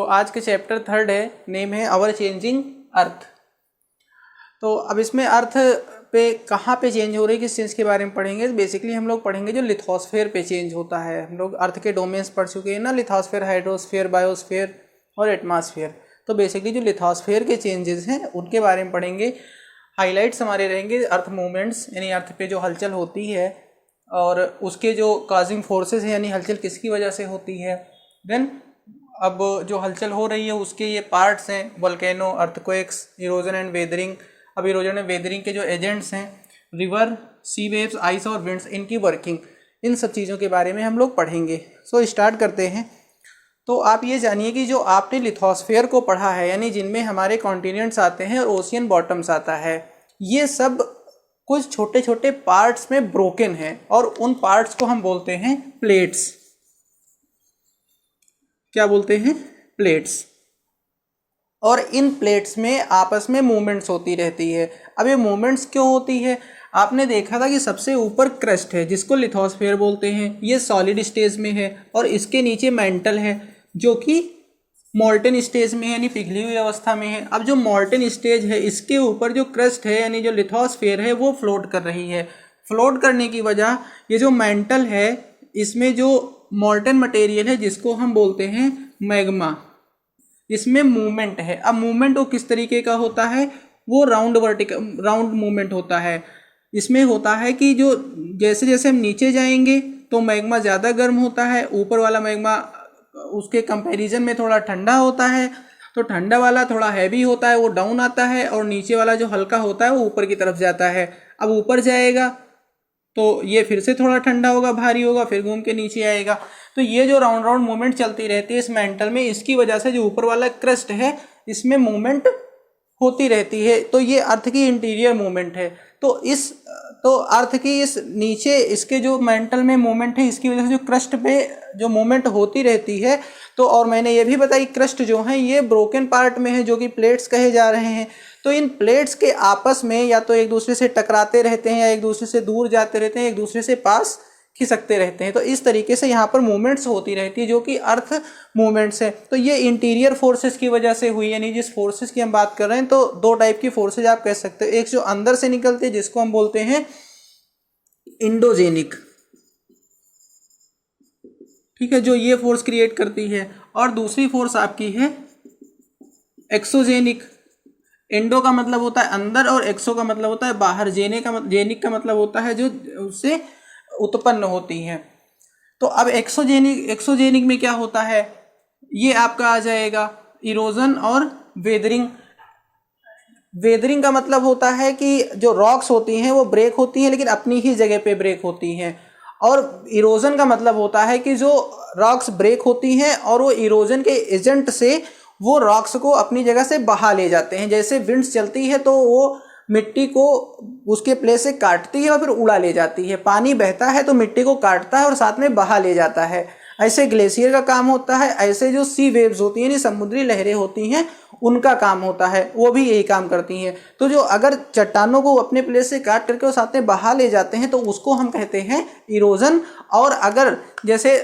आज के चैप्टर 3 है, नेम है आवर चेंजिंग अर्थ। तो अब इसमें अर्थ पे कहाँ पे चेंज हो रही है, किस चीज़ के बारे में पढ़ेंगे। बेसिकली हम लोग पढ़ेंगे जो लिथोस्फेयर पे चेंज होता है। हम लोग अर्थ के डोमेन्स पढ़ चुके हैं ना, लिथोस्फेयर, हाइड्रोस्फेयर, बायोस्फेयर और एटमॉस्फेयर। तो बेसिकली जो लिथोस्फेयर के चेंजेस हैं उनके बारे में पढ़ेंगे। हाईलाइट्स हमारे रहेंगे अर्थ मूवमेंट्स, यानी अर्थ पे जो हलचल होती है और उसके जो काजिंग फोर्सेस हैं, यानी हलचल किसकी वजह से होती है। देन अब जो हलचल हो रही है उसके ये पार्ट्स हैं, volcano, earthquakes, erosion and weathering. अब इरोजन एंड वेदरिंग के जो एजेंट्स हैं, रिवर, सी वेव्स, आइस और विंड्स, इनकी वर्किंग, इन सब चीज़ों के बारे में हम लोग पढ़ेंगे। स्टार्ट करते हैं। तो आप ये जानिए कि जो आपने लिथोस्फेयर को पढ़ा है, यानी जिनमें हमारे कॉन्टिनेंट्स आते हैं और ओशियन बॉटम्स आता है, ये सब कुछ छोटे छोटे पार्ट्स में ब्रोकन है और उन पार्ट्स को हम बोलते हैं प्लेट्स। क्या बोलते हैं? प्लेट्स। और इन प्लेट्स में आपस में मूवमेंट्स होती रहती है। अब ये मूवमेंट्स क्यों होती है? आपने देखा था कि सबसे ऊपर क्रस्ट है जिसको लिथोस्फेयर बोलते हैं, ये सॉलिड स्टेज में है, और इसके नीचे मेंटल है जो कि मोल्टन स्टेज में है, यानी पिघली हुई अवस्था में है। अब जो मोल्टन स्टेज है इसके ऊपर जो क्रस्ट है यानी जो लिथोस्फेयर है वो फ्लोट कर रही है। फ्लोट करने की वजह ये जो मेंटल है इसमें जो मोल्टन मटेरियल है जिसको हम बोलते हैं मैग्मा, इसमें मूवमेंट है। अब मूवमेंट वो किस तरीके का होता है? वो राउंड मूवमेंट होता है। इसमें होता है कि जो जैसे जैसे हम नीचे जाएंगे तो मैग्मा ज़्यादा गर्म होता है, ऊपर वाला मैग्मा उसके कंपैरिजन में थोड़ा ठंडा होता है। तो ठंडा वाला थोड़ा हैवी होता है, वो डाउन आता है, और नीचे वाला जो हल्का होता है वो ऊपर की तरफ जाता है। अब ऊपर जाएगा तो ये फिर से थोड़ा ठंडा होगा, भारी होगा, फिर घूम के नीचे आएगा। तो ये जो राउंड राउंड मूवमेंट चलती रहती है इस मेंटल में, इसकी वजह से जो ऊपर वाला क्रस्ट है इसमें मूवमेंट होती रहती है। तो ये अर्थ की इंटीरियर मूवमेंट है। तो अर्थ की इस नीचे इसके जो मेंटल में मूवमेंट है, इसकी वजह से जो क्रस्ट पे जो मूवमेंट होती रहती है। तो और मैंने ये भी बताई क्रस्ट जो है ये ब्रोकन पार्ट में है जो कि प्लेट्स कहे जा रहे हैं। तो इन प्लेट्स के आपस में या तो एक दूसरे से टकराते रहते हैं या एक दूसरे से दूर जाते रहते हैं, एक दूसरे से पास खिसकते रहते हैं। तो इस तरीके से यहाँ पर मूवमेंट्स होती रहती है जो कि अर्थ मूवमेंट्स है। तो ये इंटीरियर फोर्सेस की वजह से हुई, यानी जिस फोर्सेस की हम बात कर रहे हैं तो दो टाइप की फोर्सेज आप कह सकते हो। एक जो अंदर से निकलती है जिसको हम बोलते हैं इंडोजेनिक, ठीक है, जो ये फोर्स क्रिएट करती है। और दूसरी फोर्स आपकी है एक्सोजेनिक। इंडो का मतलब होता है अंदर और एक्सो का मतलब होता है बाहर। जेनिक का मतलब होता है जो उससे उत्पन्न होती है। तो अब एक्सोजेनिक में क्या होता है, ये आपका आ जाएगा इरोजन और वेदरिंग। वेदरिंग का मतलब होता है कि जो रॉक्स होती हैं वो ब्रेक होती हैं लेकिन अपनी ही जगह पे ब्रेक होती हैं। और इरोजन का मतलब होता है कि जो रॉक्स ब्रेक होती हैं और वो इरोजन के एजेंट से वो रॉक्स को अपनी जगह से बहा ले जाते हैं। जैसे विंड्स चलती है तो वो मिट्टी को उसके प्लेस से काटती है और फिर उड़ा ले जाती है। पानी बहता है तो मिट्टी को काटता है और साथ में बहा ले जाता है। ऐसे ग्लेशियर का काम होता है। ऐसे जो सी वेव्स होती हैं, समुद्री लहरें होती हैं, उनका काम होता है, वो भी यही काम करती हैं। तो जो अगर चट्टानों को अपने प्लेस से काट करके वो साथ में बहा ले जाते हैं तो उसको हम कहते हैं इरोजन। और अगर जैसे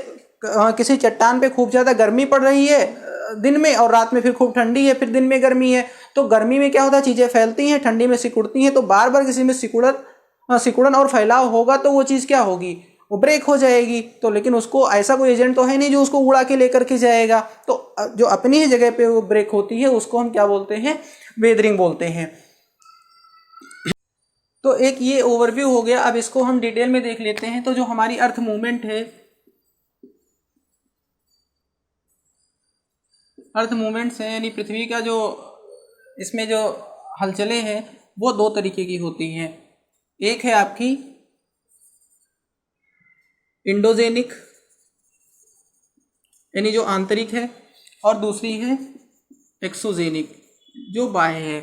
किसी चट्टान पे खूब ज़्यादा गर्मी पड़ रही है दिन में और रात में फिर खूब ठंडी है, फिर दिन में गर्मी है, तो गर्मी में क्या होता है, चीज़ें फैलती हैं, ठंडी में सिकुड़ती हैं। तो बार बार किसी में सिकुड़न और फैलाव होगा तो वो चीज़ क्या होगी, वो ब्रेक हो जाएगी। तो लेकिन उसको ऐसा कोई एजेंट तो है नहीं जो उसको उड़ा के लेकर के जाएगा। तो जो अपनी ही जगह पे वो ब्रेक होती है उसको हम क्या बोलते हैं, वेदरिंग बोलते हैं। तो एक ये ओवरव्यू हो गया। अब इसको हम डिटेल में देख लेते हैं। तो जो हमारी अर्थ मूवमेंट है, अर्थ मूवमेंट्स हैं यानी पृथ्वी का जो इसमें जो हलचलें हैं वो दो तरीके की होती हैं। एक है आपकी इंडोजेनिक यानी जो आंतरिक है, और दूसरी है एक्सोजेनिक जो बाह्य है।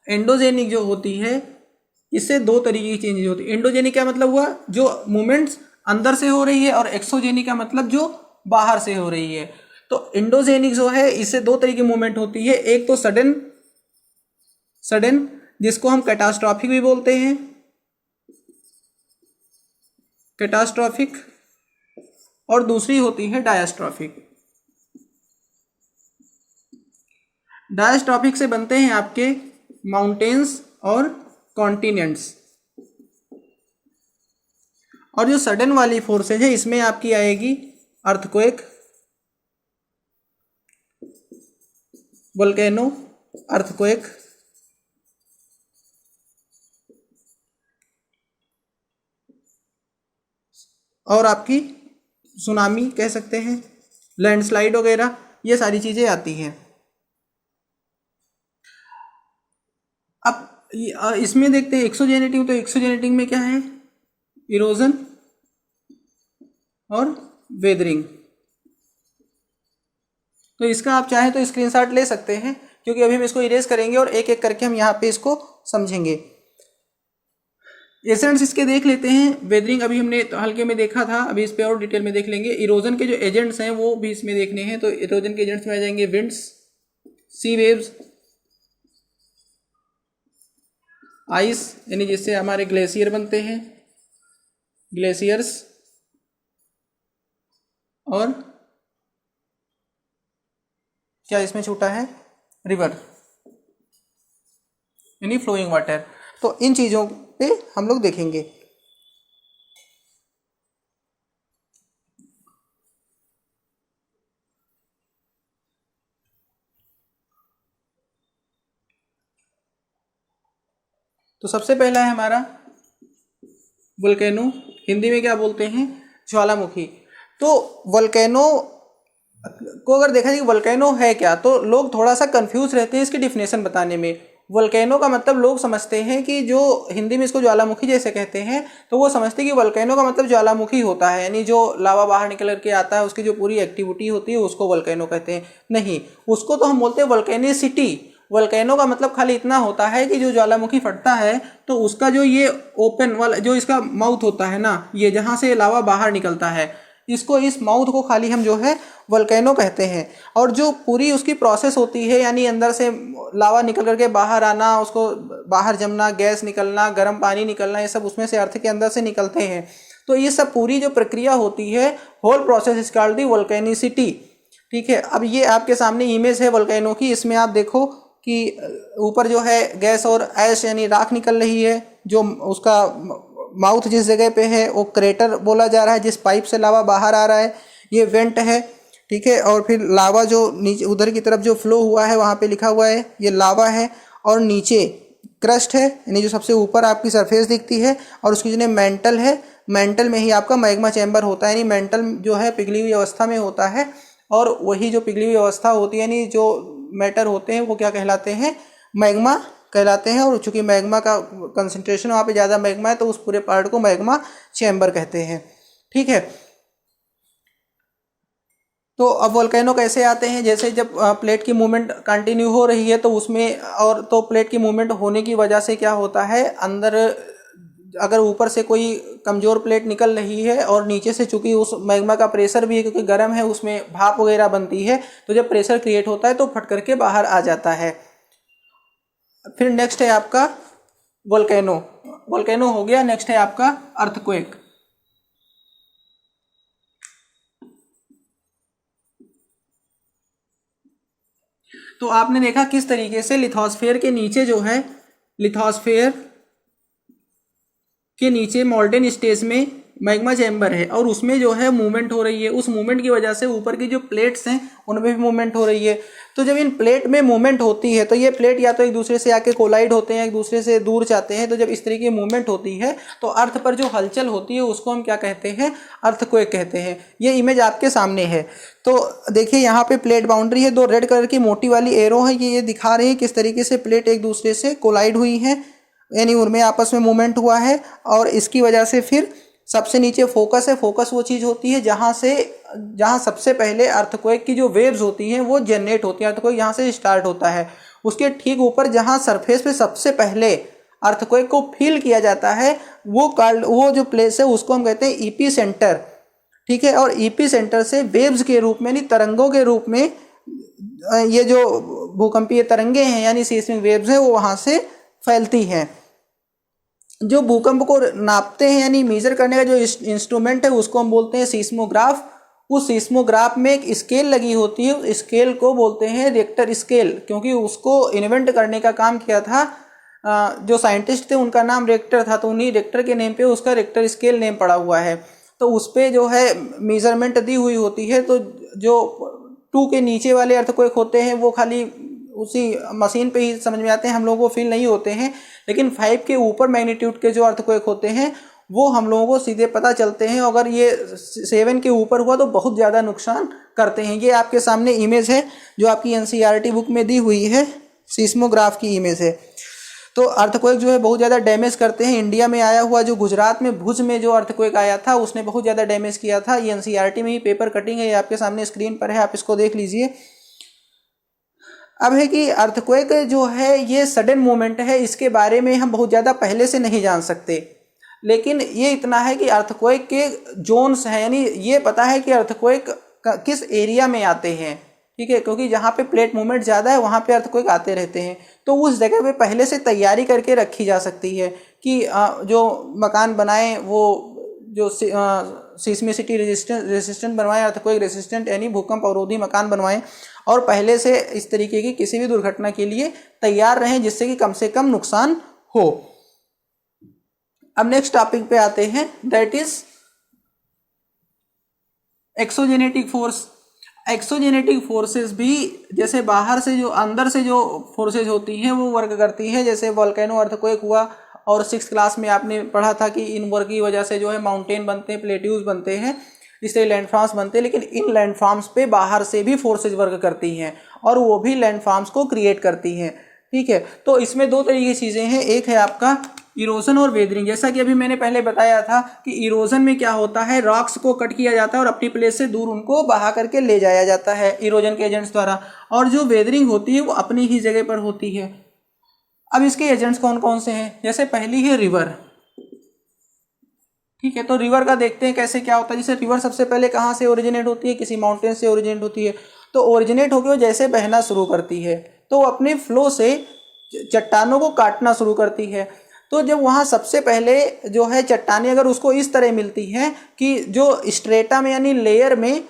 इंडोजेनिक जो होती है इससे दो तरीके की चेंजेस होती है। इंडोजेनिक का मतलब हुआ जो मूवमेंट्स अंदर से हो रही है, और एक्सोजेनिक का मतलब जो बाहर से हो रही है। तो इंडोजेनिक जो है इससे दो तरीके की मूवमेंट होती है। एक तो सडन जिसको हम कैटास्ट्रॉफिक भी बोलते हैं, कैटास्ट्रॉफिक, और दूसरी होती है डायस्ट्रॉफिक। डायस्ट्रॉफिक से बनते हैं आपके माउंटेन्स और कॉन्टिनेंट्स। और जो सडन वाली फोर्सेज है इसमें आपकी आएगी अर्थक्वेक, वोल्केनो, अर्थक्वेक, और आपकी सुनामी कह सकते हैं, लैंडस्लाइड वगैरह, ये सारी चीज़ें आती हैं। अब इसमें देखते हैं एक्सोजेनेटिव। तो एक्सोजेनेटिव में क्या है? इरोजन और वेदरिंग। तो इसका आप चाहें तो स्क्रीनशॉट ले सकते हैं, क्योंकि अभी हम इसको इरेज करेंगे और एक एक करके हम यहाँ पे इसको समझेंगे। एजेंट्स इसके देख लेते हैं। वेदरिंग अभी हमने हल्के में देखा था, अभी इस पे और डिटेल में देख लेंगे। इरोजन के जो एजेंट्स हैं वो भी इसमें देखने हैं। तो इरोजन के एजेंट्स में आ जाएंगे विंड्स, सी वेव्स, आइस यानी जिससे हमारे ग्लेशियर बनते हैं, ग्लेशियर्स, और क्या इसमें छूटा है? रिवर यानी फ्लोइंग वाटर। तो इन चीज़ों पे हम लोग देखेंगे। तो सबसे पहला है हमारा वोल्केनो, हिंदी में क्या बोलते हैं? ज्वालामुखी। तो वोल्केनो को अगर देखा जाए कि वोल्केनो है क्या, तो लोग थोड़ा सा कंफ्यूज रहते हैं इसकी डिफिनेशन बताने में। वोल्केनो का मतलब लोग समझते हैं कि जो हिंदी में इसको ज्वालामुखी जैसे कहते हैं, तो वो समझते हैं कि वोल्केनो का मतलब ज्वालामुखी होता है, यानी जो लावा बाहर निकल करके आता है उसकी जो पूरी एक्टिविटी होती है उसको वोल्केनो कहते हैं। नहीं, उसको तो हम बोलते हैं वोल्केनिसिटी। वोल्केनो का मतलब खाली इतना होता है कि जो ज्वालामुखी फटता है तो उसका जो ये ओपन वाला जो इसका माउथ होता है ना, ये जहाँ से लावा बाहर निकलता है, इसको, इस माउथ को खाली हम जो है वोल्केनो कहते हैं। और जो पूरी उसकी प्रोसेस होती है, यानी अंदर से लावा निकल करके बाहर आना, उसको बाहर जमना, गैस निकलना, गर्म पानी निकलना, ये सब उसमें से अर्थ के अंदर से निकलते हैं। तो ये सब पूरी जो प्रक्रिया होती है, whole process is called the volcanicity. ठीक है, अब ये आपके सामने इमेज है वोल्केनो की। इसमें आप देखो कि ऊपर जो है गैस और ऐश यानी राख निकल रही है। जो उसका माउथ जिस जगह पे है वो क्रेटर बोला जा रहा है, जिस पाइप से लावा बाहर आ रहा है, ये वेंट है। ठीक है, और फिर लावा जो नीचे उधर की तरफ जो फ्लो हुआ है वहाँ पे लिखा हुआ है ये लावा है। और नीचे क्रस्ट है, यानी जो सबसे ऊपर आपकी सरफेस दिखती है, और उसकी जो मेंटल है, मेंटल में ही आपका मैग्मा चैम्बर होता है। यानी मेंटल जो है पिघली हुई अवस्था में होता है, और वही जो पिघली हुई अवस्था होती है, यानी जो मैटर होते हैं वो क्या कहलाते हैं? मैग्मा कहलाते हैं। और चूंकि मैग्मा का कंसंट्रेशन वहाँ पे ज़्यादा मैग्मा है, तो उस पूरे पार्ट को मैग्मा चैम्बर कहते हैं। ठीक है, तो अब वोल्केनो कैसे आते हैं? जैसे जब प्लेट की मूवमेंट कंटिन्यू हो रही है तो उसमें, और तो प्लेट की मूवमेंट होने की वजह से क्या होता है, अंदर अगर ऊपर से कोई कमज़ोर प्लेट निकल रही है और नीचे से चूंकि उस मैग्मा का प्रेशर भी है, क्योंकि गर्म है, उसमें भाप वगैरह बनती है, तो जब प्रेशर क्रिएट होता है तो फट करके बाहर आ जाता है। फिर नेक्स्ट है आपका वोल्केनो। वोल्केनो हो गया। नेक्स्ट है आपका अर्थक्वेक। तो आपने देखा किस तरीके से लिथोस्फेयर के नीचे जो है, लिथोस्फेयर के नीचे मोल्टेन स्टेज में मैग्मा चैम्बर है, और उसमें जो है मूवमेंट हो रही है। उस मूवमेंट की वजह से ऊपर की जो प्लेट्स हैं उनमें भी मूवमेंट हो रही है। तो जब इन प्लेट में मूवमेंट होती है तो ये प्लेट या तो एक दूसरे से आके कोलाइड होते हैं, एक दूसरे से दूर जाते हैं। तो जब इस तरीके की मूवमेंट होती है तो अर्थ पर जो हलचल होती है उसको हम क्या कहते हैं? अर्थक्वेक कहते हैं। ये इमेज आपके सामने है। तो देखिए यहाँ पे प्लेट बाउंड्री है, दो रेड कलर की मोटी वाली एरो है, ये दिखा रही है किस तरीके से प्लेट एक दूसरे से कोलाइड हुई है, यानी उनमें आपस में मूवमेंट हुआ है। और इसकी वजह से फिर सबसे नीचे फोकस है। फोकस वो चीज़ होती है जहाँ सबसे पहले अर्थक्वेक की जो वेव्स होती हैं वो जनरेट होती हैं। अर्थक्वेक यहाँ से स्टार्ट होता है। उसके ठीक ऊपर जहाँ सरफेस पे सबसे पहले अर्थक्वेक को फील किया जाता है, वो जो प्लेस है उसको हम कहते हैं ईपी सेंटर। ठीक है, और ईपी सेंटर से वेव्स के रूप में, यानी तरंगों के रूप में, ये जो भूकंपीय तरंगे हैं यानी सीस्मिक वेव्स हैं वो वहाँ से फैलती हैं। जो भूकंप को नापते हैं यानी मेजर करने का जो इंस्ट्रूमेंट है उसको हम बोलते हैं सीस्मोग्राफ, उस सीस्मोग्राफ में एक स्केल लगी होती है, उस स्केल को बोलते हैं रिक्टर स्केल, क्योंकि उसको इन्वेंट करने का काम किया था जो साइंटिस्ट थे उनका नाम रिक्टर था, तो उन्हीं रिक्टर के नेम पे उसका रिक्टर स्केल नेम पड़ा हुआ है। तो उस पर जो है मेजरमेंट दी हुई होती है। तो जो 2 के नीचे वाले अर्थक्वेक होते हैं वो खाली उसी मशीन पे ही समझ में आते हैं, हम लोगों को फील नहीं होते हैं। लेकिन 5 के ऊपर मैग्नीट्यूड के जो अर्थक्वेक होते हैं वो हम लोगों को सीधे पता चलते हैं। अगर ये 7 के ऊपर हुआ तो बहुत ज़्यादा नुकसान करते हैं। ये आपके सामने इमेज है जो आपकी एनसीईआरटी बुक में दी हुई है, सीस्मोग्राफ की इमेज है। तो अर्थक्वेक जो है बहुत ज़्यादा डैमेज करते हैं। इंडिया में आया हुआ जो गुजरात में भुज में जो अर्थक्वेक आया था उसने बहुत ज़्यादा डैमेज किया था। ये एनसीईआरटी में ही पेपर कटिंग है, ये आपके सामने स्क्रीन पर है, आप इसको देख लीजिए। अब है कि अर्थक्वेक जो है ये सडन मूवमेंट है, इसके बारे में हम बहुत ज़्यादा पहले से नहीं जान सकते। लेकिन ये इतना है कि अर्थक्वेक के जोन्स हैं, यानी ये पता है कि अर्थक्वेक किस एरिया में आते हैं, ठीक है, क्योंकि जहाँ पे प्लेट मूवमेंट ज़्यादा है वहाँ पे अर्थक्वेक आते रहते हैं। तो उस जगह पे पहले से तैयारी करके रखी जा सकती है कि जो मकान बनाएं वो जो सीस्मिसिटी रेजिस्टेंट बनवाएं, अर्थक्वेक रेजिस्टेंट यानी भूकंप अवरोधी मकान बनवाएं, और पहले से इस तरीके की किसी भी दुर्घटना के लिए तैयार रहें जिससे कि कम से कम नुकसान हो। अब नेक्स्ट टॉपिक पे आते हैं, that is exogenetic force. Exogenetic forces भी जैसे बाहर से जो अंदर से जो फोर्सेस होती हैं वो वर्क करती हैं। जैसे वोल्केनो अर्थक्वेक हुआ, और 6th क्लास में आपने पढ़ा था कि इन वर्क की वजह से जो है माउंटेन बनते हैं, प्लेट्यूज बनते हैं, इससे लैंडफॉर्म्स बनते हैं। लेकिन इन लैंडफॉर्म्स पे बाहर से भी फोर्सेज वर्क करती हैं और वो भी लैंडफॉर्म्स को क्रिएट करती हैं, ठीक है। तो इसमें 2 तरीके की चीज़ें हैं, एक है आपका इरोजन और वेदरिंग। जैसा कि अभी मैंने पहले बताया था कि इरोजन में क्या होता है, रॉक्स को कट किया जाता है और अपनी प्लेस से दूर उनको बहा करके ले जाया जाता है इरोजन के एजेंट्स द्वारा, और जो वेदरिंग होती है वो अपनी ही जगह पर होती है। अब इसके एजेंट्स कौन कौन से हैं, जैसे पहली है रिवर, ठीक है। तो रिवर का देखते हैं कैसे क्या होता है। जैसे रिवर सबसे पहले कहाँ से ओरिजिनेट होती है, किसी माउंटेन से ओरिजिनेट होती है। तो ओरिजिनेट होकर वो जैसे बहना शुरू करती है तो अपने फ्लो से चट्टानों को काटना शुरू करती है। तो जब वहाँ सबसे पहले जो है चट्टानें अगर उसको इस तरह मिलती हैं कि जो स्ट्रेटा में यानी लेयर में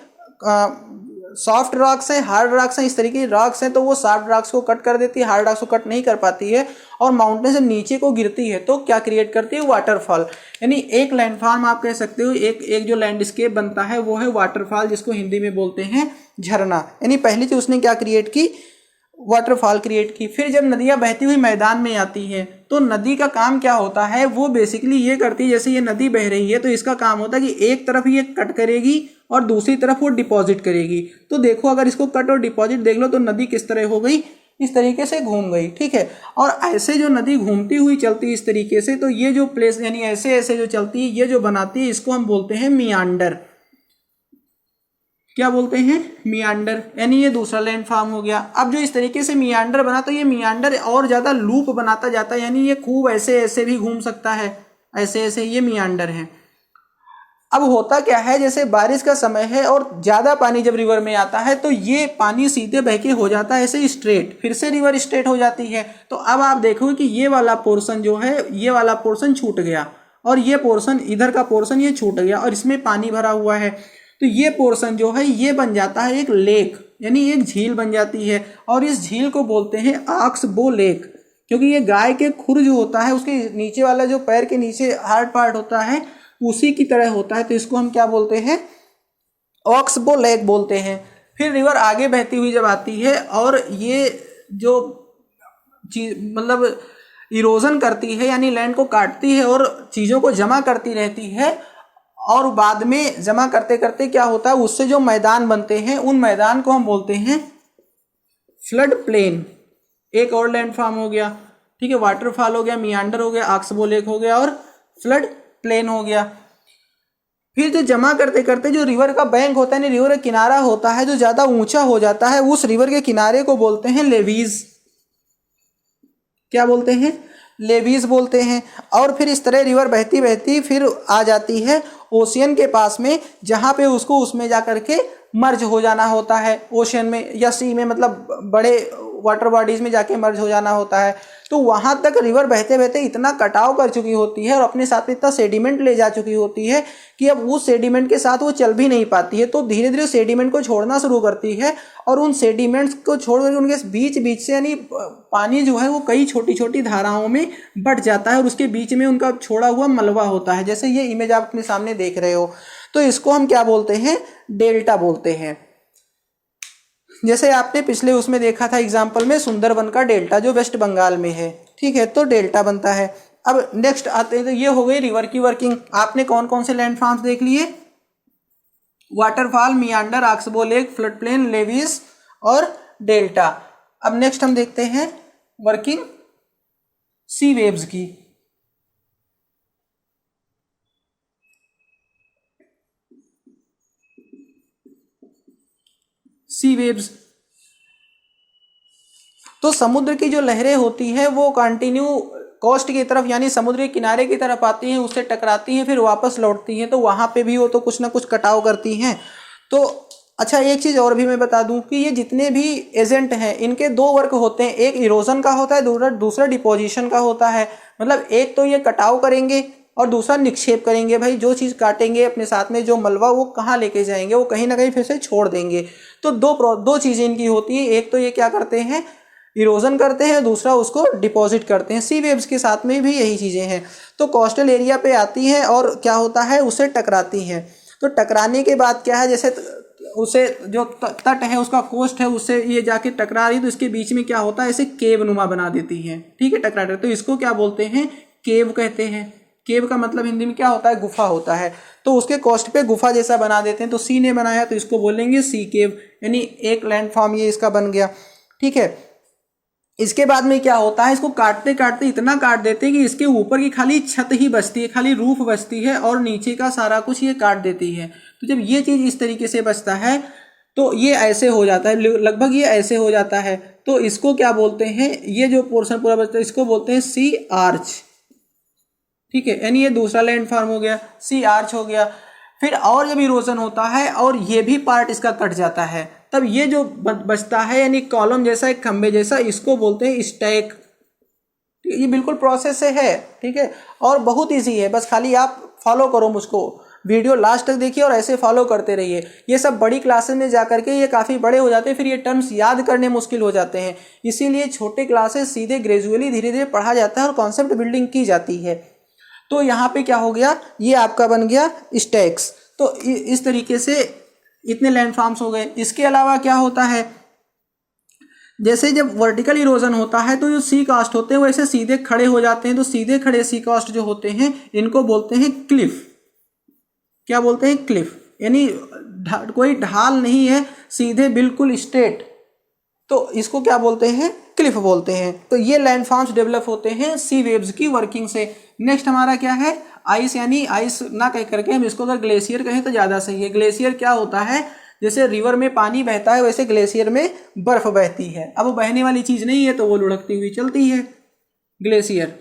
सॉफ्ट रॉक्स हैं, हार्ड रॉक्स हैं, इस तरीके की रॉक्स हैं, तो वो सॉफ्ट रॉक्स को कट कर देती है, हार्ड रॉक्स को कट नहीं कर पाती है और माउंटेन से नीचे को गिरती है। तो क्या क्रिएट करती है, वाटरफॉल। यानी एक लैंडफॉर्म आप कह सकते हो, एक जो लैंडस्केप बनता है वो है वाटरफॉल, जिसको हिंदी में बोलते हैं झरना। यानी पहली चीज उसने क्या क्रिएट की, वाटरफॉल क्रिएट की। फिर जब नदियाँ बहती हुई मैदान में आती हैं तो नदी का काम क्या होता है, वो बेसिकली ये करती है, जैसे ये नदी बह रही है तो इसका काम होता है कि एक तरफ ये कट करेगी और दूसरी तरफ वो डिपॉजिट करेगी। तो देखो अगर इसको कट और डिपॉजिट देख लो तो नदी किस तरह हो गई, इस तरीके से घूम गई, ठीक है। और ऐसे जो नदी घूमती हुई चलती है इस तरीके से, तो ये जो प्लेस यानी ऐसे ऐसे जो चलती है, ये जो बनाती है, इसको हम बोलते हैं मियांडर। क्या बोलते हैं, मियांडर। यानी ये दूसरा लैंडफॉर्म हो गया। अब जो इस तरीके से मियांडर बना तो ये मियांडर और ज़्यादा लूप बनाता जाता है, यानी ये खूब ऐसे ऐसे भी घूम सकता है, ऐसे ऐसे, ये मियांडर है। अब होता क्या है, जैसे बारिश का समय है और ज़्यादा पानी जब रिवर में आता है तो ये पानी सीधे बह के हो जाता है ऐसे स्ट्रेट, फिर से रिवर स्ट्रेट हो जाती है। तो अब आप देखोगे कि ये वाला पोर्शन जो है, ये वाला पोर्शन छूट गया और ये पोर्शन, इधर का पोर्शन ये छूट गया और इसमें पानी भरा हुआ है। तो ये पोर्शन जो है ये बन जाता है एक लेक, यानी एक झील बन जाती है और इस झील को बोलते हैं ऑक्स बो लेक, क्योंकि ये गाय के खुर जो होता है उसके नीचे वाला जो पैर के नीचे हार्ड पार्ट होता है उसी की तरह होता है, तो इसको हम क्या बोलते हैं, ऑक्स बो लेक बोलते हैं। फिर रिवर आगे बहती हुई जब आती है और ये जो चीज मतलब इरोजन करती है, यानी लैंड को काटती है और चीज़ों को जमा करती रहती है, और बाद में जमा करते करते क्या होता है, उससे जो मैदान बनते हैं उन मैदान को हम बोलते हैं फ्लड प्लेन। एक और लैंडफॉर्म हो गया, ठीक है, वाटरफॉल हो गया, मियांडर हो गया, ऑक्स बो लेक हो गया और फ्लड प्लेन हो गया। फिर जो जमा करते करते जो रिवर का बैंक होता है, रिवर का किनारा होता है जो ज़्यादा ऊंचा हो जाता है, उस रिवर के किनारे को बोलते हैं लेवीज। क्या बोलते हैं, लेवीज बोलते हैं। और फिर इस तरह रिवर बहती बहती फिर आ जाती है ओशियन के पास में, जहाँ पे उसको उसमें जा करके मर्ज हो जाना होता है ओशन में या सी में, मतलब बड़े वाटर बॉडीज में जाके मर्ज हो जाना होता है। तो वहां तक रिवर बहते बहते इतना कटाव कर चुकी होती है और अपने साथ इतना सेडिमेंट ले जा चुकी होती है कि अब उस सेडिमेंट के साथ वो चल भी नहीं पाती है। तो धीरे धीरे सेडिमेंट को छोड़ना शुरू करती है और उन सेडिमेंट्स को छोड़ करके उनके बीच बीच से यानी पानी जो है वो कई छोटी छोटी धाराओं में बट जाता है और उसके बीच में उनका छोड़ा हुआ मलबा होता है। जैसे ये इमेज आप अपने सामने देख रहे हो, तो इसको हम क्या बोलते हैं, डेल्टा बोलते हैं। जैसे आपने पिछले उसमें देखा था एग्जाम्पल में सुंदरबन का डेल्टा जो वेस्ट बंगाल में है, ठीक है, तो डेल्टा बनता है। अब नेक्स्ट आते हैं, तो ये हो गई रिवर की वर्किंग। आपने कौन कौन से लैंडफॉर्म्स देख लिए, waterfall, meander, oxbow lake, flood plain, levees और डेल्टा। अब नेक्स्ट हम देखते हैं वर्किंग सी वेव्स की। सी वेव्स, तो समुद्र की जो लहरें होती हैं वो कंटिन्यू कोस्ट की तरफ यानी समुद्र के किनारे की तरफ आती हैं, उससे टकराती हैं, फिर वापस लौटती हैं। तो वहां पे भी वो तो कुछ ना कुछ कटाव करती हैं। तो अच्छा, एक चीज़ और भी मैं बता दूं कि ये जितने भी एजेंट हैं इनके दो वर्क होते हैं, एक इरोजन का होता है, दूसरा डिपोजिशन का होता है। मतलब एक तो ये कटाव करेंगे और दूसरा निक्षेप करेंगे। भाई जो चीज़ काटेंगे अपने साथ में जो मलबा वो कहाँ लेके जाएंगे, वो कहीं ना कहीं फिर से छोड़ देंगे। तो दो चीज़ें इनकी होती है, एक तो ये क्या करते हैं, इरोजन करते हैं, दूसरा उसको डिपॉजिट करते हैं। सी वेव्स के साथ में भी यही चीज़ें हैं। तो कोस्टल एरिया पे आती हैं और क्या होता है, उससे टकराती हैं। तो टकराने के बाद क्या है, जैसे उसे जो तट है उसका कोस्ट है उससे ये जाके टकरा रही, तो इसके बीच में क्या होता है, ऐसे केव नुमा बना देती है, ठीक है, टकरा। तो इसको क्या बोलते हैं, केव कहते हैं। केव का मतलब हिंदी में क्या होता है, गुफा होता है। तो उसके कोस्ट पे गुफा जैसा बना देते हैं। तो सी ने बनाया तो इसको बोलेंगे सी केव, यानी एक लैंडफॉर्म ये इसका बन गया, ठीक है। इसके बाद में क्या होता है, इसको काटते काटते इतना काट देते हैं कि इसके ऊपर की खाली छत ही बचती है, खाली रूफ बचती है और नीचे का सारा कुछ ये काट देती है। तो जब ये चीज़ इस तरीके से बचता है तो ये ऐसे हो जाता है, लगभग ये ऐसे हो जाता है। तो इसको क्या बोलते हैं, ये जो पोर्शन पूरा बचता है इसको बोलते हैं सी आर्च, ठीक है। यानी ये दूसरा लैंडफॉर्म हो गया, सी आर्च हो गया। फिर और जब इरोजन होता है और ये भी पार्ट इसका कट जाता है, तब ये जो बचता है यानी कॉलम जैसा, एक खंबे जैसा, इसको बोलते हैं स्टैक। ये बिल्कुल प्रोसेस से है, ठीक है, और बहुत इजी है। बस खाली आप फॉलो करो मुझको, वीडियो लास्ट तक देखिए और ऐसे फॉलो करते रहिए। ये सब बड़ी क्लासेस में जाकर के ये काफ़ी बड़े हो जाते हैं, फिर ये टर्म्स याद करने मुश्किल हो जाते हैं। इसीलिए छोटे क्लासेस सीधे ग्रेजुअली धीरे धीरे पढ़ा जाता है और कॉन्सेप्ट बिल्डिंग की जाती है। तो यहाँ पे क्या हो गया, ये आपका बन गया स्टैक्स। तो इस तरीके से इतने लैंडफॉर्म्स हो गए। इसके अलावा क्या होता है, जैसे जब वर्टिकल इरोजन होता है तो जो सी कास्ट होते हैं वो ऐसे सीधे खड़े हो जाते हैं। तो सीधे खड़े सी कास्ट जो होते हैं इनको बोलते हैं क्लिफ। क्या बोलते हैं, क्लिफ, यानी कोई ढाल नहीं है, सीधे बिल्कुल स्ट्रेट, तो इसको क्या बोलते हैं, क्लिफ बोलते हैं। तो ये लैंडफॉर्म्स डेवलप होते हैं सी वेव्स की वर्किंग से। नेक्स्ट हमारा क्या है, आइस, यानी आइस ना कह करके हम इसको अगर ग्लेशियर कहें तो ज़्यादा सही है। ग्लेशियर क्या होता है, जैसे रिवर में पानी बहता है वैसे ग्लेशियर में बर्फ बहती है। अब वो बहने वाली चीज़ नहीं है तो वो लुढ़कती हुई चलती है ग्लेशियर।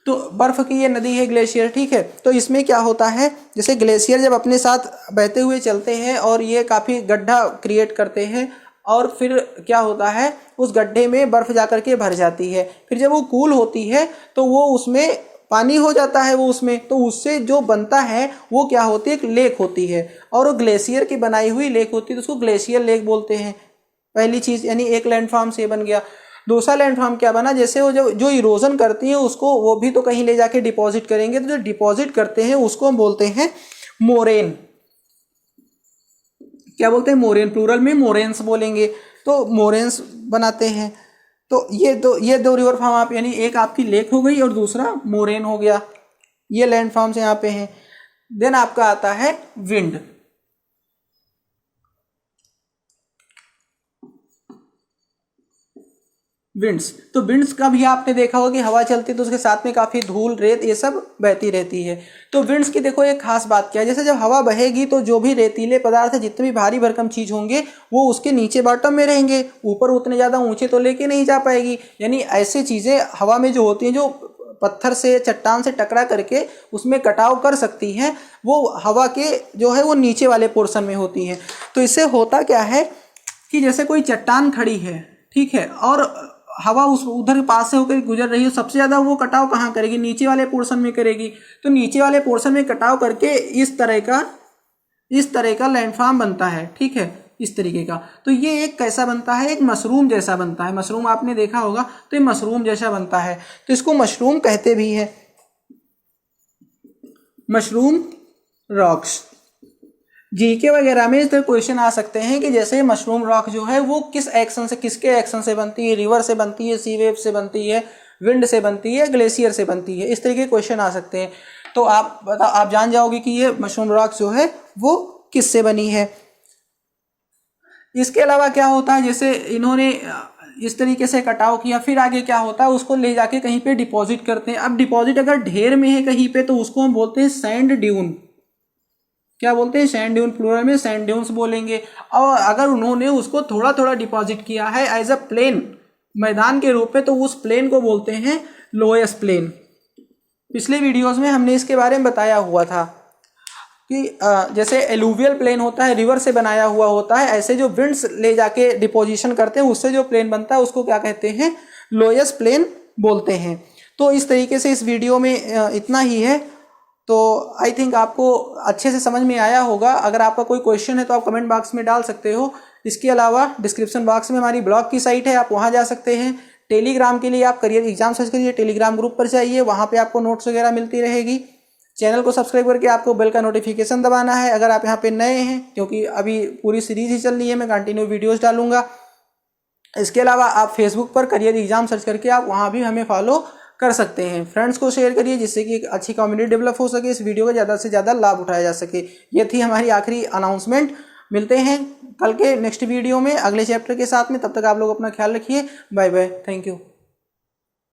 तो बर्फ की ये नदी है ग्लेशियर, ठीक है। तो इसमें क्या होता है, जैसे ग्लेशियर जब अपने साथ बहते हुए चलते हैं और ये काफ़ी गड्ढा क्रिएट करते हैं और फिर क्या होता है, उस गड्ढे में बर्फ़ जाकर के भर जाती है। फिर जब वो कूल होती है तो वो उसमें पानी हो जाता है, वो उसमें, तो उससे जो बनता है वो क्या होती है, एक लेक होती है। और वो ग्लेशियर की बनाई हुई लेक होती है, तो उसको ग्लेशियर लेक बोलते हैं। पहली चीज़, यानी एक लैंडफॉर्म से बन गया। दूसरा लैंडफॉर्म क्या बना, जैसे वो जो इरोजन करती हैं उसको वो भी तो कहीं ले जाके डिपॉजिट करेंगे, तो जो डिपॉजिट करते हैं उसको हम बोलते हैं मोरेन। क्या बोलते हैं, मोरेन, प्लूरल में मोरेन्स बोलेंगे। तो मोरेन्स बनाते हैं। तो ये दो रिवर फॉर्म आप, यानी एक आपकी लेक हो गई और दूसरा मोरेन हो गया। ये लैंडफॉर्म्स यहाँ पे हैं। देन आपका आता है विंड। विंड्स, तो विंड्स का भी आपने देखा होगा कि हवा चलती है तो उसके साथ में काफ़ी धूल, रेत, ये सब बहती रहती है। तो विंड्स की देखो एक खास बात क्या है, जैसे जब हवा बहेगी तो जो भी रेतीले पदार्थ है, जितने भी भारी भरकम चीज़ होंगे वो उसके नीचे बॉटम में रहेंगे, ऊपर उतने ज़्यादा ऊंचे तो लेके नहीं जा पाएगी। यानी ऐसी चीज़ें हवा में जो होती हैं, जो पत्थर से चट्टान से टकरा करके उसमें कटाव कर सकती हैं वो हवा के जो है वो नीचे वाले पोर्शन में होती हैं। तो इससे होता क्या है कि जैसे कोई चट्टान खड़ी है, ठीक है, और हवा उस उधर पास से होकर गुजर रही है, सबसे ज़्यादा वो कटाव कहाँ करेगी? नीचे वाले पोर्शन में करेगी। तो नीचे वाले पोर्शन में कटाव करके इस तरह का लैंडफॉर्म बनता है, ठीक है, इस तरीके का। तो ये एक कैसा बनता है? एक मशरूम जैसा बनता है। मशरूम आपने देखा होगा, तो ये मशरूम जैसा बनता है, तो इसको मशरूम कहते भी है, मशरूम रॉक्स। जीके वगैरह में इस तरह क्वेश्चन आ सकते हैं कि जैसे मशरूम रॉक जो है वो किस एक्शन से, किसके एक्शन से बनती है? रिवर से बनती है, सी वेव से बनती है, विंड से बनती है, ग्लेशियर से बनती है। इस तरीके के क्वेश्चन आ सकते हैं। तो आप जान जाओगे कि ये मशरूम रॉक जो है वो किससे बनी है। इसके अलावा क्या होता है, जैसे इन्होंने इस तरीके से कटाव किया, फिर आगे क्या होता है, उसको ले जाके कहीं पे डिपॉजिट करते हैं। अब डिपॉजिट अगर ढेर में है कहीं पे तो उसको हम बोलते हैं सैंड ड्यून। क्या बोलते हैं? सैंड ड्यून, प्लूरल में सैंड ड्यून्स बोलेंगे। और अगर उन्होंने उसको थोड़ा थोड़ा डिपॉजिट किया है एज अ प्लेन, मैदान के रूप में, तो उस प्लेन को बोलते हैं लोएस प्लेन। पिछले वीडियोस में हमने इसके बारे में बताया हुआ था कि जैसे एलुवियल प्लेन होता है, रिवर से बनाया हुआ होता है, ऐसे जो विंड्स ले जाके डिपोजिशन करते हैं उससे जो प्लेन बनता है उसको क्या कहते हैं? लोएस प्लेन बोलते हैं। तो इस तरीके से इस वीडियो में इतना ही है। तो आई थिंक आपको अच्छे से समझ में आया होगा। अगर आपका कोई क्वेश्चन है तो आप कमेंट बॉक्स में डाल सकते हो। इसके अलावा डिस्क्रिप्शन बॉक्स में हमारी ब्लॉग की साइट है, आप वहाँ जा सकते हैं। टेलीग्राम के लिए आप करियर एग्जाम सर्च करिए, टेलीग्राम ग्रुप पर जाइए, वहाँ पे आपको नोट्स वगैरह मिलती रहेगी। चैनल को सब्सक्राइब करके आपको बेल का नोटिफिकेशन दबाना है अगर आप यहाँ पे नए हैं, क्योंकि अभी पूरी सीरीज ही चल रही है, मैं कंटिन्यू वीडियोस डालूंगा। इसके अलावा आप फेसबुक पर करियर एग्जाम सर्च करके आप वहाँ भी हमें फॉलो कर सकते हैं। फ्रेंड्स को शेयर करिए जिससे कि एक अच्छी कम्युनिटी डेवलप हो सके, इस वीडियो का ज़्यादा से ज़्यादा लाभ उठाया जा सके। ये थी हमारी आखिरी अनाउंसमेंट। मिलते हैं कल के नेक्स्ट वीडियो में अगले चैप्टर के साथ में। तब तक आप लोग अपना ख्याल रखिए। Bye bye, thank you.